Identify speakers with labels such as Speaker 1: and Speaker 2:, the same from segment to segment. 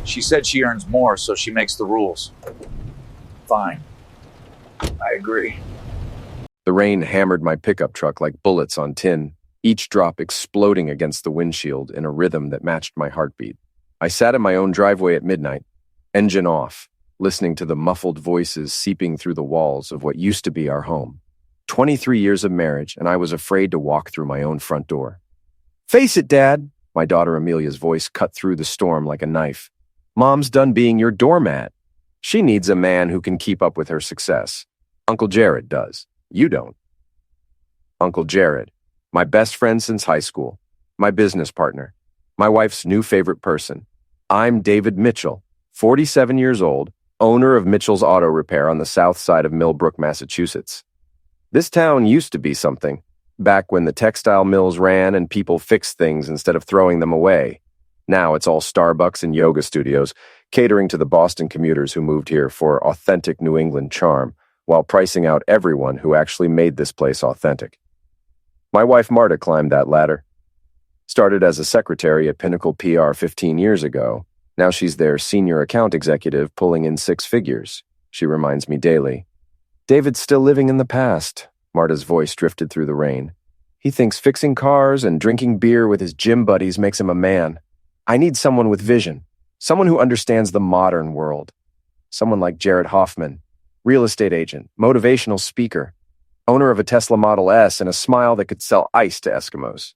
Speaker 1: She said she earns more, so she makes the rules. Fine. I agree.
Speaker 2: The rain hammered my pickup truck like bullets on tin, each drop exploding against the windshield in a rhythm that matched my heartbeat. I sat in my own driveway at midnight, engine off, listening to the muffled voices seeping through the walls of what used to be our home. 23 years of marriage, and I was afraid to walk through my own front door. "Face it, Dad," my daughter Amelia's voice cut through the storm like a knife. "Mom's done being your doormat. She needs a man who can keep up with her success. Uncle Jared does. You don't." Uncle Jared, my best friend since high school, my business partner, my wife's new favorite person. I'm David Mitchell, 47 years old, owner of Mitchell's Auto Repair on the south side of Millbrook, Massachusetts. This town used to be something, back when the textile mills ran and people fixed things instead of throwing them away. Now it's all Starbucks and yoga studios, catering to the Boston commuters who moved here for authentic New England charm, while pricing out everyone who actually made this place authentic. My wife Marta climbed that ladder. Started as a secretary at Pinnacle PR 15 years ago. Now she's their senior account executive pulling in 6 figures. She reminds me daily. "David's still living in the past," Marta's voice drifted through the rain. "He thinks fixing cars and drinking beer with his gym buddies makes him a man. I need someone with vision, someone who understands the modern world. Someone like Jared Hoffman, real estate agent, motivational speaker, owner of a Tesla Model S and a smile that could sell ice to Eskimos."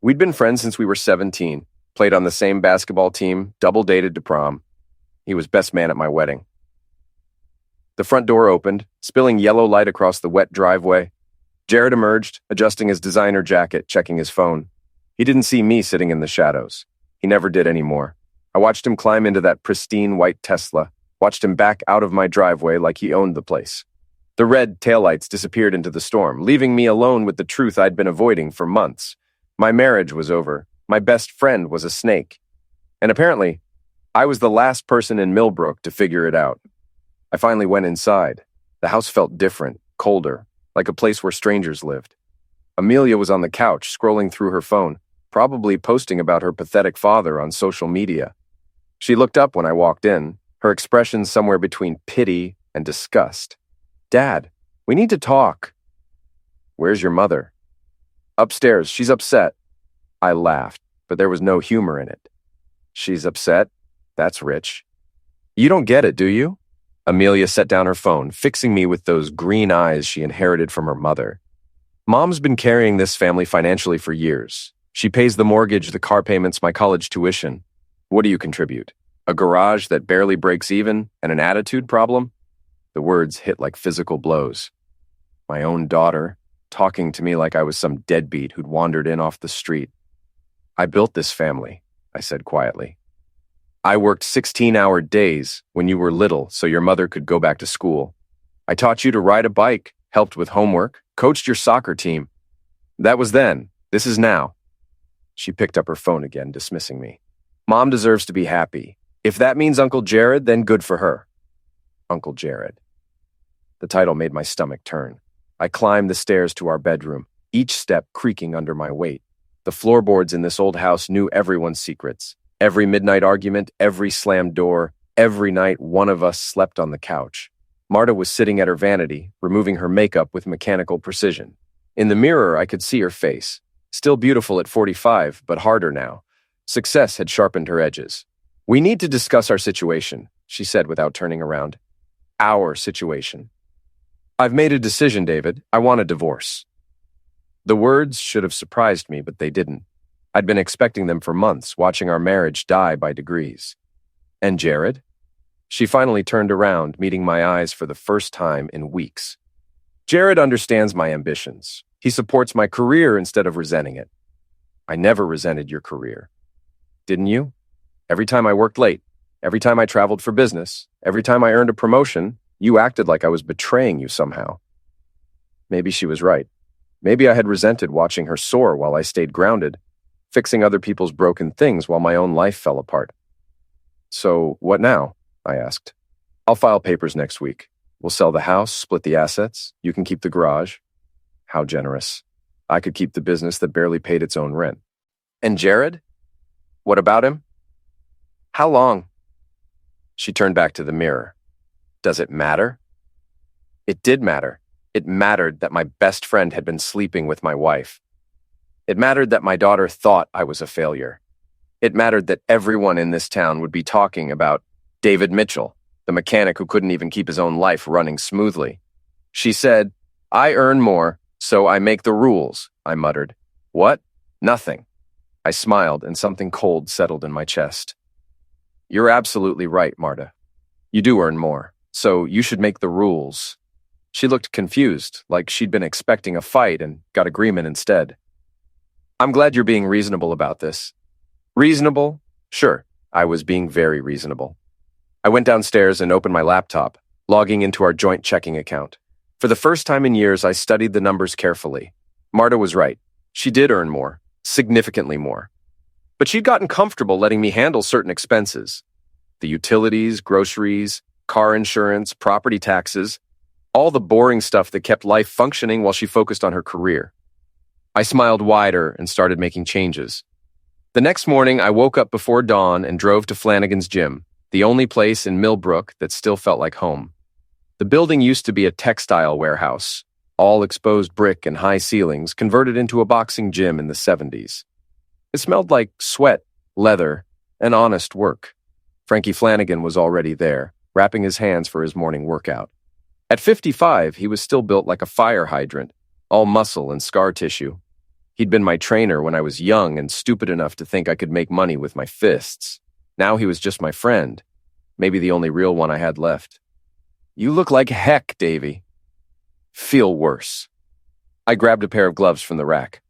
Speaker 2: We'd been friends since we were 17, played on the same basketball team, double-dated to prom. He was best man at my wedding. The front door opened, spilling yellow light across the wet driveway. Jared emerged, adjusting his designer jacket, checking his phone. He didn't see me sitting in the shadows. He never did anymore. I watched him climb into that pristine white Tesla, watched him back out of my driveway like he owned the place. The red taillights disappeared into the storm, leaving me alone with the truth I'd been avoiding for months. My marriage was over. My best friend was a snake. And apparently, I was the last person in Millbrook to figure it out. I finally went inside. The house felt different, colder, like a place where strangers lived. Amelia was on the couch, scrolling through her phone, probably posting about her pathetic father on social media. She looked up when I walked in, her expression somewhere between pity and disgust. "Dad, we need to talk." "Where's your mother?" "Upstairs. She's upset." I laughed, but there was no humor in it. "She's upset? That's rich." "You don't get it, do you?" Amelia set down her phone, fixing me with those green eyes she inherited from her mother. "Mom's been carrying this family financially for years. She pays the mortgage, the car payments, my college tuition. What do you contribute? A garage that barely breaks even and an attitude problem?" The words hit like physical blows. My own daughter, talking to me like I was some deadbeat who'd wandered in off the street. "I built this family," I said quietly. "I worked 16-hour days when you were little so your mother could go back to school. I taught you to ride a bike, helped with homework, coached your soccer team. That was then. This is now." She picked up her phone again, dismissing me. "Mom deserves to be happy. If that means Uncle Jared, then good for her." Uncle Jared. The title made my stomach turn. I climbed the stairs to our bedroom, each step creaking under my weight. The floorboards in this old house knew everyone's secrets. Every midnight argument, every slammed door, every night one of us slept on the couch. Marta was sitting at her vanity, removing her makeup with mechanical precision. In the mirror, I could see her face. Still beautiful at 45, but harder now. Success had sharpened her edges. "We need to discuss our situation," she said without turning around. "Our situation. I've made a decision, David. I want a divorce." The words should have surprised me, but they didn't. I'd been expecting them for months, watching our marriage die by degrees. "And Jared?" She finally turned around, meeting my eyes for the first time in weeks. "Jared understands my ambitions. He supports my career instead of resenting it." "I never resented your career." "Didn't you? Every time I worked late, every time I traveled for business, every time I earned a promotion, you acted like I was betraying you somehow." Maybe she was right. Maybe I had resented watching her soar while I stayed grounded, fixing other people's broken things while my own life fell apart. "So, what now?" I asked. "I'll file papers next week. We'll sell the house, split the assets. You can keep the garage." How generous. I could keep the business that barely paid its own rent. "And Jared? What about him?" "How long?" She turned back to the mirror. Does it matter? It did matter. It mattered that my best friend had been sleeping with my wife. It mattered that my daughter thought I was a failure. It mattered that everyone in this town would be talking about David Mitchell, the mechanic who couldn't even keep his own life running smoothly. She said, "I earn more, so I make the rules," I muttered. What? Nothing. I smiled, and something cold settled in my chest. You're absolutely right, Marta. You do earn more, so you should make the rules. She looked confused, like she'd been expecting a fight and got agreement instead. I'm glad you're being reasonable about this. Reasonable? Sure, I was being very reasonable. I went downstairs and opened my laptop, logging into our joint checking account. For the first time in years, I studied the numbers carefully. Marta was right. She did earn more, significantly more. But she'd gotten comfortable letting me handle certain expenses. The utilities, groceries, car insurance, property taxes, all the boring stuff that kept life functioning while she focused on her career. I smiled wider and started making changes. The next morning, I woke up before dawn and drove to Flanagan's Gym, the only place in Millbrook that still felt like home. The building used to be a textile warehouse, all exposed brick and high ceilings converted into a boxing gym in the 70s. It smelled like sweat, leather, and honest work. Frankie Flanagan was already there, wrapping his hands for his morning workout. At 55, he was still built like a fire hydrant, all muscle and scar tissue. He'd been my trainer when I was young and stupid enough to think I could make money with my fists. Now he was just my friend, maybe the only real one I had left. You look like heck, Davy. Feel worse. I grabbed a pair of gloves from the rack.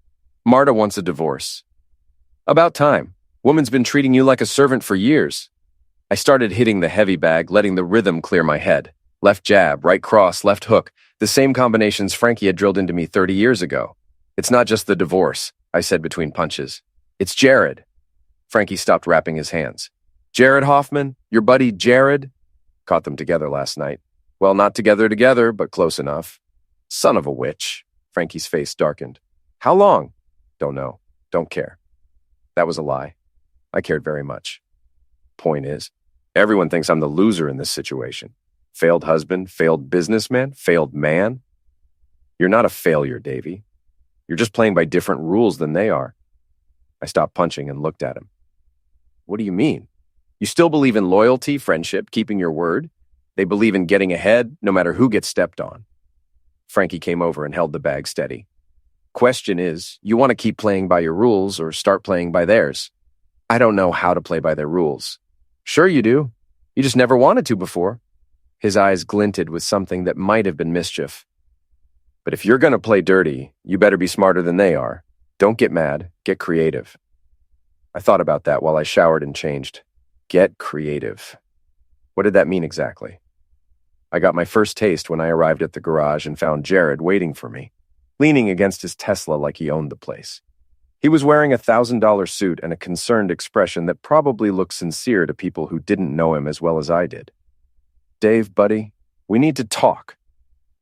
Speaker 2: Marta wants a divorce. About time. Woman's been treating you like a servant for years. I started hitting the heavy bag, letting the rhythm clear my head. Left jab, right cross, left hook, the same combinations Frankie had drilled into me 30 years ago. It's not just the divorce, I said between punches. It's Jared. Frankie stopped wrapping his hands. Jared Hoffman? Your buddy Jared? Caught them together last night. Well, not together, but close enough. Son of a witch. Frankie's face darkened. How long? Don't know. Don't care. That was a lie. I cared very much. Point is, everyone thinks I'm the loser in this situation. Failed husband, failed businessman, failed man. You're not a failure, Davy. You're just playing by different rules than they are. I stopped punching and looked at him. What do you mean? You still believe in loyalty, friendship, keeping your word? They believe in getting ahead, no matter who gets stepped on. Frankie came over and held the bag steady. Question is, you want to keep playing by your rules or start playing by theirs? I don't know how to play by their rules. Sure you do. You just never wanted to before. His eyes glinted with something that might have been mischief. But if you're going to play dirty, you better be smarter than they are. Don't get mad. Get creative. I thought about that while I showered and changed. Get creative. What did that mean exactly? I got my first taste when I arrived at the garage and found Jared waiting for me, leaning against his Tesla like he owned the place. He was wearing a $1,000 suit and a concerned expression that probably looked sincere to people who didn't know him as well as I did. Dave, buddy, we need to talk.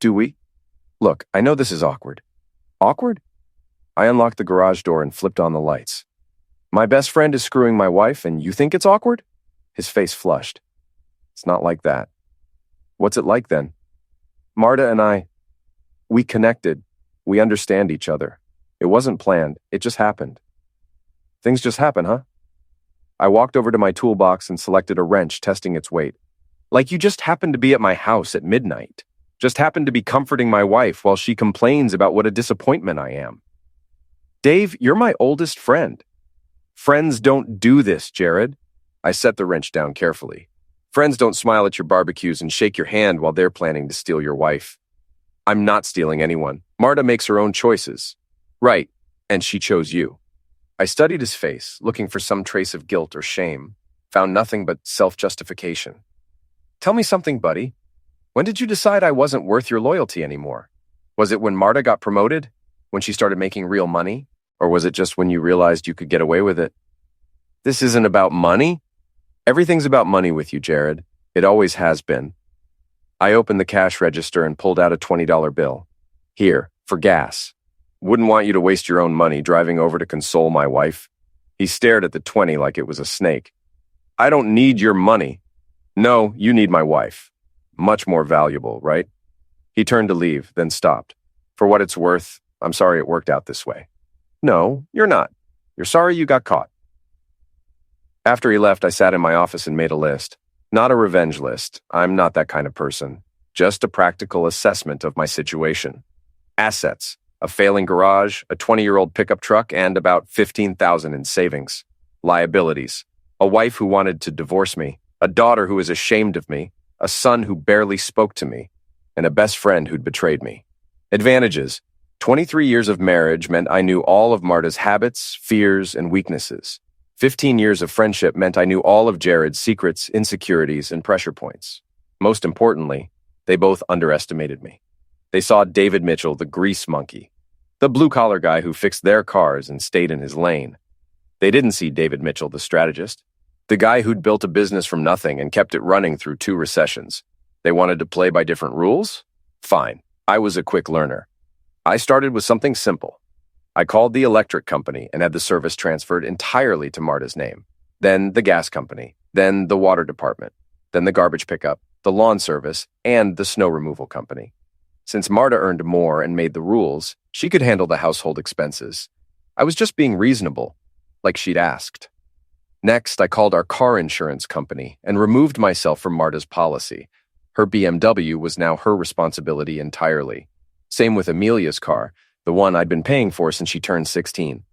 Speaker 2: Do we? Look, I know this is awkward. Awkward? I unlocked the garage door and flipped on the lights. My best friend is screwing my wife and you think it's awkward? His face flushed. It's not like that. What's it like then? Marta and we connected. We understand each other. It wasn't planned. It just happened. Things just happen, huh? I walked over to my toolbox and selected a wrench, testing its weight. Like you just happened to be at my house at midnight. Just happened to be comforting my wife while she complains about what a disappointment I am. Dave, you're my oldest friend. Friends don't do this, Jared. I set the wrench down carefully. Friends don't smile at your barbecues and shake your hand while they're planning to steal your wife. I'm not stealing anyone. Marta makes her own choices. Right, and she chose you. I studied his face, looking for some trace of guilt or shame. Found nothing but self-justification. Tell me something, buddy. When did you decide I wasn't worth your loyalty anymore? Was it when Marta got promoted? When she started making real money? Or was it just when you realized you could get away with it? This isn't about money. Everything's about money with you, Jared. It always has been. I opened the cash register and pulled out a $20 bill. Here, for gas. Wouldn't want you to waste your own money driving over to console my wife. He stared at the 20 like it was a snake. I don't need your money. No, you need my wife. Much more valuable, right? He turned to leave, then stopped. For what it's worth, I'm sorry it worked out this way. No, you're not. You're sorry you got caught. After he left, I sat in my office and made a list. Not a revenge list. I'm not that kind of person. Just a practical assessment of my situation. Assets: a failing garage, a 20-year-old pickup truck, and about $15,000 in savings. Liabilities: a wife who wanted to divorce me, a daughter who was ashamed of me, a son who barely spoke to me, and a best friend who'd betrayed me. Advantages: 23 years of marriage meant I knew all of Marta's habits, fears, and weaknesses. 15 years of friendship meant I knew all of Jared's secrets, insecurities, and pressure points. Most importantly, they both underestimated me. They saw David Mitchell, the grease monkey, the blue-collar guy who fixed their cars and stayed in his lane. They didn't see David Mitchell, the strategist, the guy who'd built a business from nothing and kept it running through 2 recessions. They wanted to play by different rules? Fine. I was a quick learner. I started with something simple. I called the electric company and had the service transferred entirely to Marta's name. Then the gas company, then the water department, then the garbage pickup, the lawn service, and the snow removal company. Since Marta earned more and made the rules, she could handle the household expenses. I was just being reasonable, like she'd asked. Next, I called our car insurance company and removed myself from Marta's policy. Her BMW was now her responsibility entirely. Same with Amelia's car, the one I'd been paying for since she turned 16.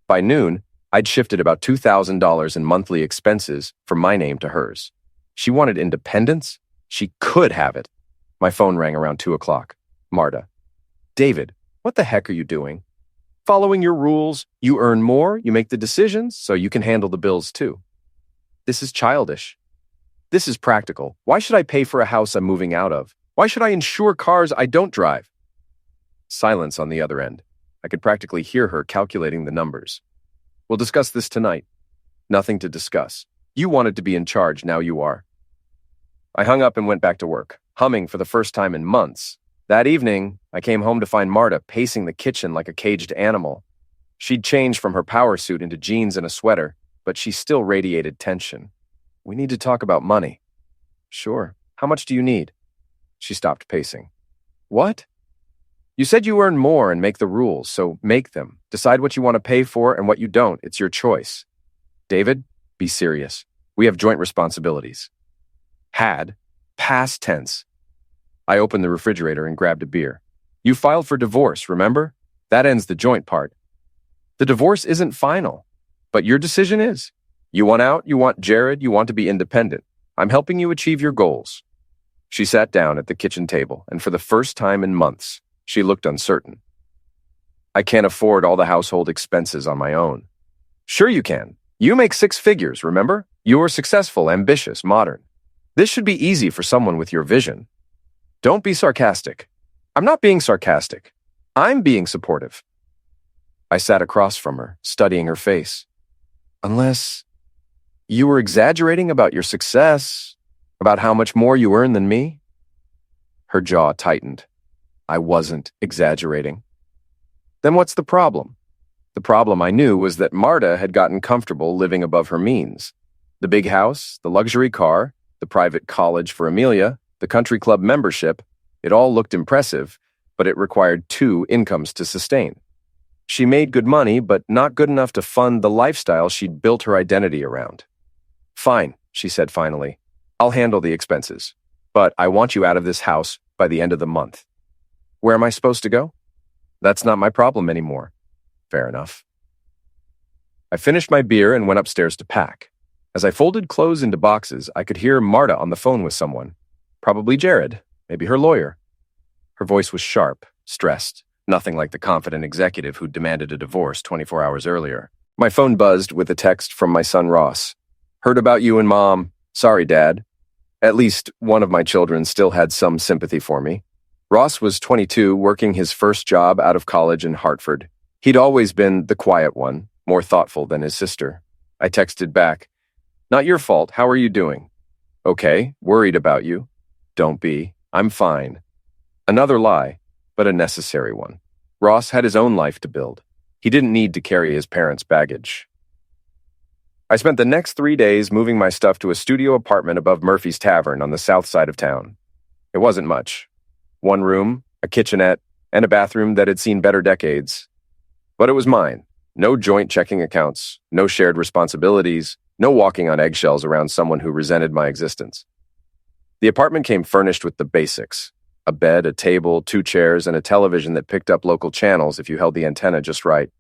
Speaker 2: By noon, I'd shifted about $2,000 in monthly expenses from my name to hers. She wanted independence? She could have it. My phone rang around 2 o'clock. Marta: David, what the heck are you doing? Following your rules, you earn more, you make the decisions, so you can handle the bills too. This is childish. This is practical. Why should I pay for a house I'm moving out of? Why should I insure cars I don't drive? Silence on the other end. I could practically hear her calculating the numbers. We'll discuss this tonight. Nothing to discuss. You wanted to be in charge, now you are. I hung up and went back to work, humming for the first time in months. That evening, I came home to find Marta pacing the kitchen like a caged animal. She'd changed from her power suit into jeans and a sweater, but she still radiated tension. We need to talk about money. Sure. How much do you need? She stopped pacing. What? You said you earn more and make the rules, so make them. Decide what you want to pay for and what you don't. It's your choice. David, be serious. We have joint responsibilities. Had. Past tense. I opened the refrigerator and grabbed a beer. You filed for divorce, remember? That ends the joint part. The divorce isn't final, but your decision is. You want out, you want Jared, you want to be independent. I'm helping you achieve your goals. She sat down at the kitchen table, and for the first time in months, she looked uncertain. I can't afford all the household expenses on my own. Sure you can. You make 6 figures, remember? You're successful, ambitious, modern. This should be easy for someone with your vision. Don't be sarcastic. I'm not being sarcastic. I'm being supportive. I sat across from her, studying her face. Unless you were exaggerating about your success, about how much more you earn than me? Her jaw tightened. I wasn't exaggerating. Then what's the problem? The problem, I knew, was that Marta had gotten comfortable living above her means. The big house, the luxury car, the private college for Amelia, the country club membership, it all looked impressive, but it required 2 incomes to sustain. She made good money, but not good enough to fund the lifestyle she'd built her identity around. Fine, she said finally. I'll handle the expenses, but I want you out of this house by the end of the month. Where am I supposed to go? That's not my problem anymore. Fair enough. I finished my beer and went upstairs to pack. As I folded clothes into boxes, I could hear Marta on the phone with someone. Probably Jared, maybe her lawyer. Her voice was sharp, stressed, nothing like the confident executive who demanded a divorce 24 hours earlier. My phone buzzed with a text from my son Ross. Heard about you and Mom. Sorry, Dad. At least one of my children still had some sympathy for me. Ross was 22, working his first job out of college in Hartford. He'd always been the quiet one, more thoughtful than his sister. I texted back, "Not your fault. How are you doing?" "Okay, worried about you." "Don't be. I'm fine." Another lie, but a necessary one. Ross had his own life to build. He didn't need to carry his parents' baggage. I spent the next 3 days moving my stuff to a studio apartment above Murphy's Tavern on the south side of town. It wasn't much. One room, a kitchenette, and a bathroom that had seen better decades. But it was mine. No joint checking accounts, no shared responsibilities, no walking on eggshells around someone who resented my existence. The apartment came furnished with the basics: a bed, a table, 2 chairs, and a television that picked up local channels if you held the antenna just right.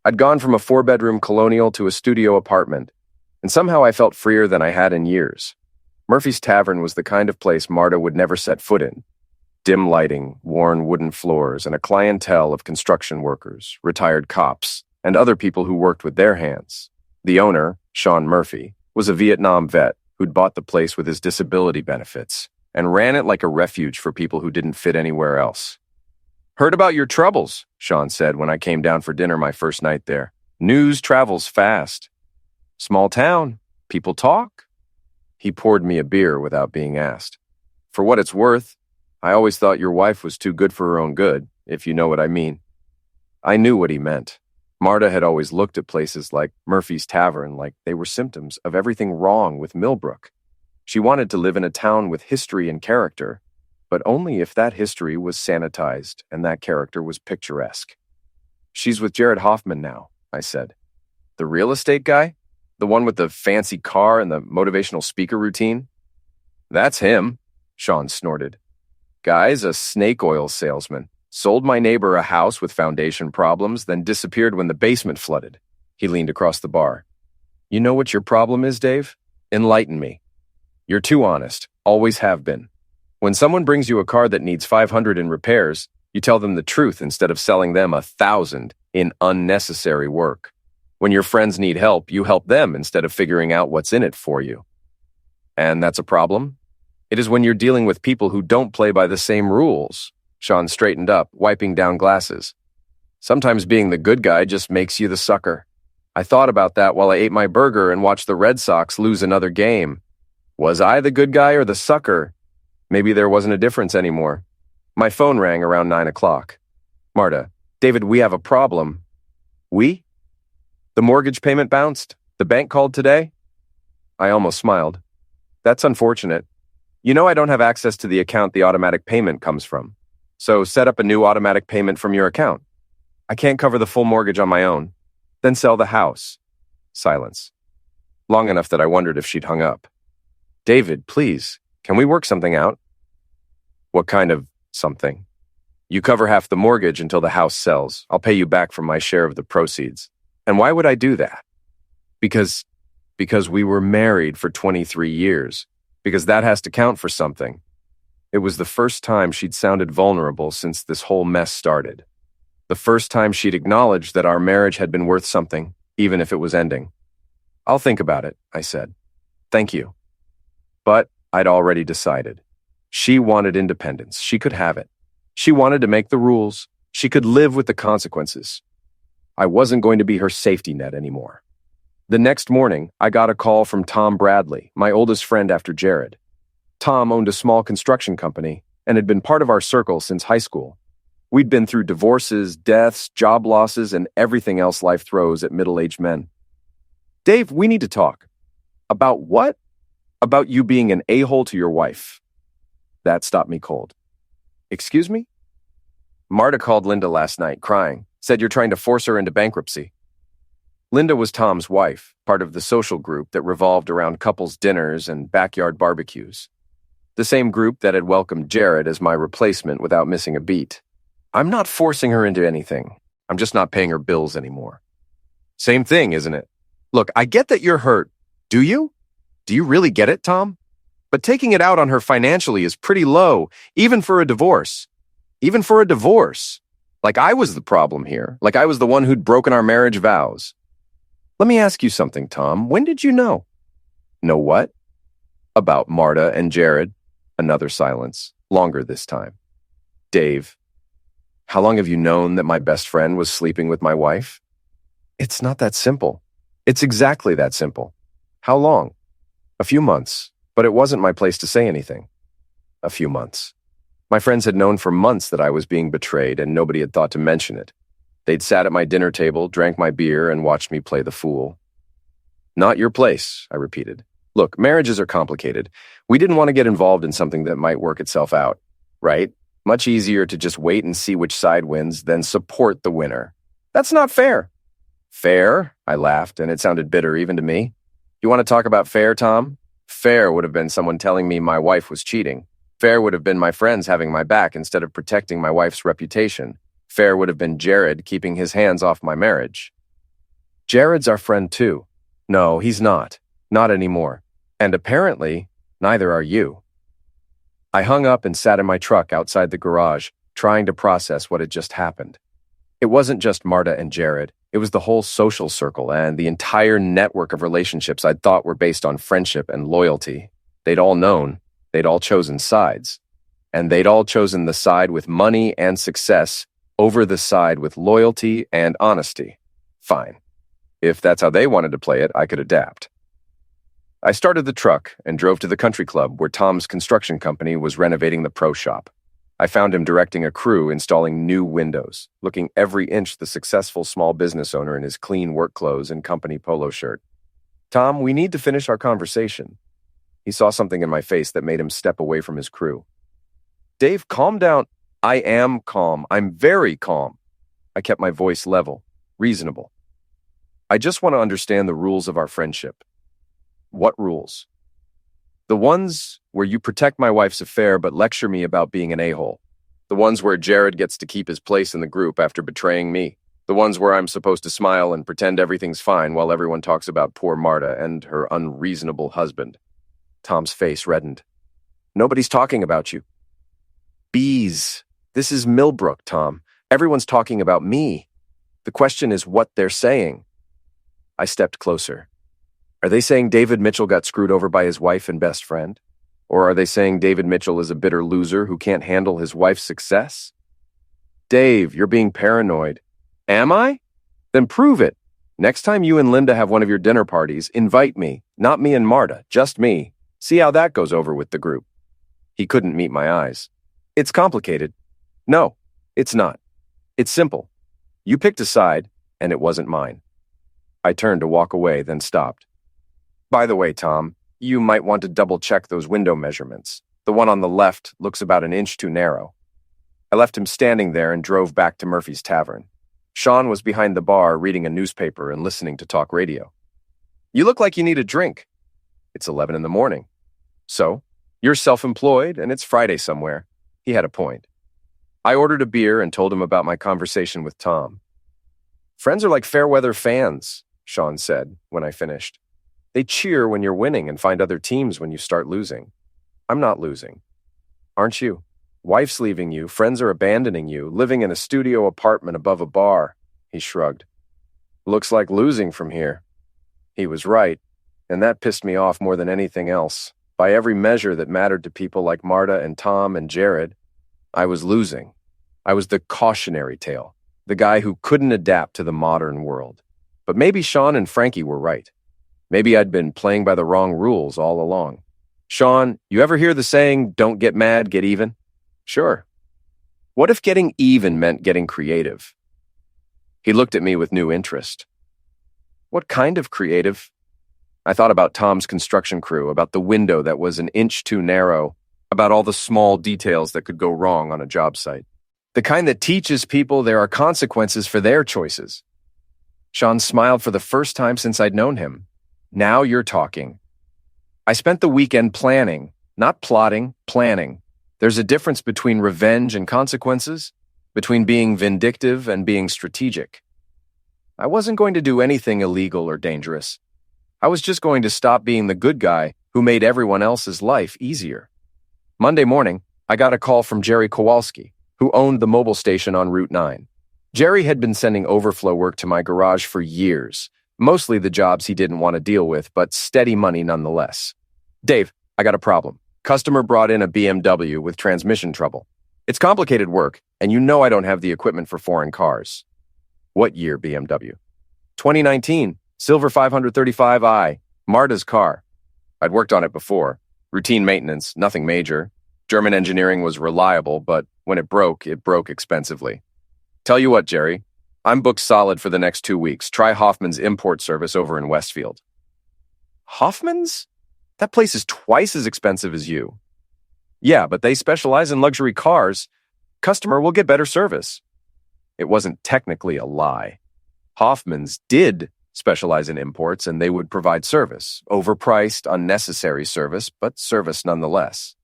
Speaker 2: I'd gone from a 4-bedroom colonial to a studio apartment, and somehow I felt freer than I had in years. Murphy's Tavern was the kind of place Marta would never set foot in. Dim lighting, worn wooden floors, and a clientele of construction workers, retired cops, and other people who worked with their hands. The owner, Sean Murphy, was a Vietnam vet who'd bought the place with his disability benefits and ran it like a refuge for people who didn't fit anywhere else. "Heard about your troubles," Sean said when I came down for dinner my first night there. "News travels fast. Small town. People talk." He poured me a beer without being asked. "For what it's worth, I always thought your wife was too good for her own good, if you know what I mean." I knew what he meant. Marta had always looked at places like Murphy's Tavern like they were symptoms of everything wrong with Millbrook. She wanted to live in a town with history and character, but only if that history was sanitized and that character was picturesque. "She's with Jared Hoffman now," I said. "The real estate guy? The one with the fancy car and the motivational speaker routine?" "That's him," Sean snorted. "Guy's a snake oil salesman. Sold my neighbor a house with foundation problems, then disappeared when the basement flooded." He leaned across the bar. "You know what your problem is, Dave? Enlighten me. You're too honest. Always have been. When someone brings you a car that needs 500 in repairs, you tell them the truth instead of selling them 1,000 in unnecessary work. When your friends need help, you help them instead of figuring out what's in it for you. And that's a problem? It is when you're dealing with people who don't play by the same rules." Sean straightened up, wiping down glasses. "Sometimes being the good guy just makes you the sucker. I thought about that while I ate my burger and watched the Red Sox lose another game. Was I the good guy or the sucker? Maybe there wasn't a difference anymore." My phone rang around 9 o'clock. "Marta, David, we have a problem." "We?" "The mortgage payment bounced. The bank called today." I almost smiled. "That's unfortunate. You know I don't have access to the account the automatic payment comes from. So set up a new automatic payment from your account. I can't cover the full mortgage on my own. Then sell the house." Silence. Long enough that I wondered if she'd hung up. "David, please, can we work something out?" "What kind of something?" "You cover half the mortgage until the house sells. I'll pay you back from my share of the proceeds." "And why would I do that?" Because we were married for 23 years. Because that has to count for something." It was the first time she'd sounded vulnerable since this whole mess started. The first time she'd acknowledged that our marriage had been worth something, even if it was ending. "I'll think about it," I said. "Thank you." But I'd already decided. She wanted independence. She could have it. She wanted to make the rules. She could live with the consequences. I wasn't going to be her safety net anymore. The next morning, I got a call from Tom Bradley, my oldest friend after Jared. Tom owned a small construction company and had been part of our circle since high school. We'd been through divorces, deaths, job losses, and everything else life throws at middle-aged men. "Dave, we need to talk." "About what?" "About you being an a-hole to your wife." That stopped me cold. "Excuse me?" "Marta called Linda last night, crying. Said you're trying to force her into bankruptcy." Linda was Tom's wife, part of the social group that revolved around couples' dinners and backyard barbecues. The same group that had welcomed Jared as my replacement without missing a beat. "I'm not forcing her into anything. I'm just not paying her bills anymore." "Same thing, isn't it? Look, I get that you're hurt. Do you? Do you really get it, Tom? But taking it out on her financially is pretty low, even for a divorce. Even for a divorce. Like I was the problem here. Like I was the one who'd broken our marriage vows. Let me ask you something, Tom. When did you know?" "Know what?" "About Marta and Jared." Another silence, longer this time. "Dave, how long have you known that my best friend was sleeping with my wife?" "It's not that simple." "It's exactly that simple." "How long?" "A few months, but it wasn't my place to say anything." "A few months." My friends had known for months that I was being betrayed, and nobody had thought to mention it. They'd sat at my dinner table, drank my beer, and watched me play the fool. Not your place, I repeated. Look, marriages are complicated. We didn't want to get involved in something that might work itself out, right? Much easier to just wait and see which side wins than support the winner. That's not fair. Fair? I laughed, and it sounded bitter even to me. You want to talk about fair, Tom? Fair would have been someone telling me my wife was cheating. Fair would have been my friends having my back instead of protecting my wife's reputation. Fair would have been Jared keeping his hands off my marriage. Jared's our friend too. No, he's not. Not anymore. And apparently, neither are you. I hung up and sat in my truck outside the garage, trying to process what had just happened. It wasn't just Marta and Jared. It was the whole social circle and the entire network of relationships I'd thought were based on friendship and loyalty. They'd all known. They'd all chosen sides. And they'd all chosen the side with money and success over the side with loyalty and honesty. Fine. If that's how they wanted to play it, I could adapt. I started the truck and drove to the country club where Tom's construction company was renovating the pro shop. I found him directing a crew installing new windows, looking every inch the successful small business owner in his clean work clothes and company polo shirt. Tom, we need to finish our conversation. He saw something in my face that made him step away from his crew. Dave, calm down. I am calm. I'm very calm. I kept my voice level, reasonable. I just want to understand the rules of our friendship. What rules? The ones where you protect my wife's affair but lecture me about being an a-hole. The ones where Jared gets to keep his place in the group after betraying me. The ones where I'm supposed to smile and pretend everything's fine while everyone talks about poor Marta and her unreasonable husband. Tom's face reddened. Nobody's talking about you. Bees. This is Millbrook, Tom. Everyone's talking about me. The question is what they're saying. I stepped closer. Are they saying David Mitchell got screwed over by his wife and best friend? Or are they saying David Mitchell is a bitter loser who can't handle his wife's success? Dave, you're being paranoid. Am I? Then prove it. Next time you and Linda have one of your dinner parties, invite me. Not me and Marta, just me. See how that goes over with the group. He couldn't meet my eyes. It's complicated. No, it's not. It's simple. You picked a side, and it wasn't mine. I turned to walk away, then stopped. By the way, Tom, you might want to double-check those window measurements. The one on the left looks about an inch too narrow. I left him standing there and drove back to Murphy's Tavern. Sean was behind the bar reading a newspaper and listening to talk radio. You look like you need a drink. It's 11 in the morning. So, you're self-employed and it's Friday somewhere. He had a point. I ordered a beer and told him about my conversation with Tom. Friends are like fair-weather fans, Sean said when I finished. They cheer when you're winning and find other teams when you start losing. I'm not losing. Aren't you? Wife's leaving you, friends are abandoning you, living in a studio apartment above a bar. He shrugged. Looks like losing from here. He was right, and that pissed me off more than anything else. By every measure that mattered to people like Marta and Tom and Jared, I was losing. I was the cautionary tale, the guy who couldn't adapt to the modern world. But maybe Sean and Frankie were right. Maybe I'd been playing by the wrong rules all along. Sean, you ever hear the saying, don't get mad, get even? Sure. What if getting even meant getting creative? He looked at me with new interest. What kind of creative? I thought about Tom's construction crew, about the window that was an inch too narrow, about all the small details that could go wrong on a job site. The kind that teaches people there are consequences for their choices. Sean smiled for the first time since I'd known him. Now you're talking. I spent the weekend planning, not plotting, planning. There's a difference between revenge and consequences, between being vindictive and being strategic. I wasn't going to do anything illegal or dangerous. I was just going to stop being the good guy who made everyone else's life easier. Monday morning, I got a call from Jerry Kowalski, who owned the mobile station on Route 9. Jerry had been sending overflow work to my garage for years. Mostly the jobs he didn't want to deal with, but steady money nonetheless. Dave, I got a problem. Customer brought in a BMW with transmission trouble. It's complicated work, and you know I don't have the equipment for foreign cars. What year BMW? 2019, silver 535i, Marta's car. I'd worked on it before. Routine maintenance, nothing major. German engineering was reliable, but when it broke expensively. Tell you what, Jerry. I'm booked solid for the next 2 weeks. Try Hoffman's import service over in Westfield. Hoffman's? That place is twice as expensive as you. Yeah, but they specialize in luxury cars. Customer will get better service. It wasn't technically a lie. Hoffman's did specialize in imports, and they would provide service. Overpriced, unnecessary service, but service nonetheless.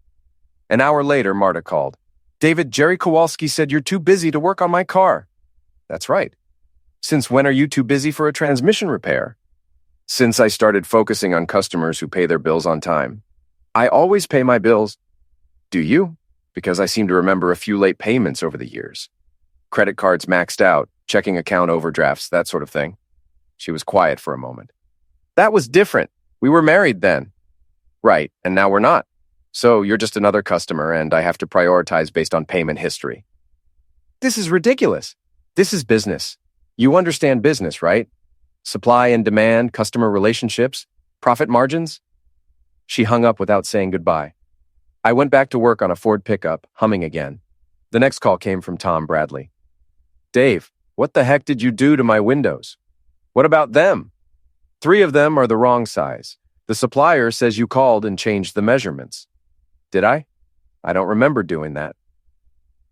Speaker 2: An hour later, Marta called. David, Jerry Kowalski said you're too busy to work on my car. That's right. Since when are you too busy for a transmission repair? Since I started focusing on customers who pay their bills on time. I always pay my bills. Do you? Because I seem to remember a few late payments over the years. Credit cards maxed out, checking account overdrafts, that sort of thing. She was quiet for a moment. That was different. We were married then. Right, and now we're not. So you're just another customer, and I have to prioritize based on payment history. This is ridiculous. This is business. You understand business, right? Supply and demand, customer relationships, profit margins. She hung up without saying goodbye. I went back to work on a Ford pickup, humming again. The next call came from Tom Bradley. Dave, what the heck did you do to my windows? What about them? 3 of them are the wrong size. The supplier says you called and changed the measurements. Did I? I don't remember doing that.